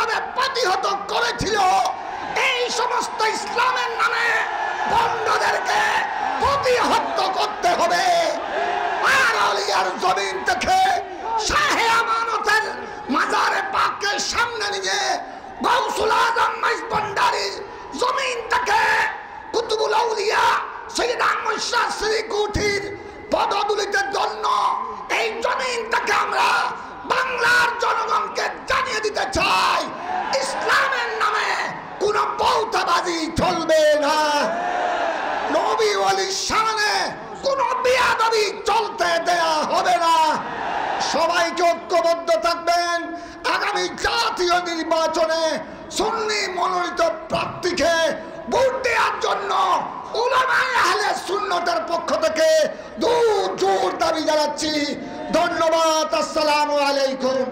যেইভাবে প্রতিহত করেছিল, এই সমস্ত ইসলামের নামে বন্ধদেরকে প্রতিহত করতে হবে। আর আলিয়ার জমিন থেকে শাহে আমানতের মাজারে পাকের সামনে নিয়ে গাউসুল আজম মাইজভান্ডারির জমিন থেকে কুতুবুল আউলিয়া সৈয়দ আহমদ শাহ শ্রীকুঠির পদদলিতের জন্য এই জমিন থেকে আমরা বাংলার জনগণকে জানিয়ে দিতে চাই, ইসলামের নামে কোন পৌঁছাবাজি চলবে না, নবী ওয়ালির সামনে কোন বিয়াদবি চলতে দেয়া হবে না। সবাইকে ঐক্যবদ্ধ থাকবেন। আগামী জাতীয় নির্বাচনে সুন্নি মনোনীত প্রার্থীকে ভোট দেওয়ার জন্য উলামায়ে আহলে সুন্নতের পক্ষ থেকে জোর দাবি জানাচ্ছি। ধন্যবাদ। আসসালামু আলাইকুম।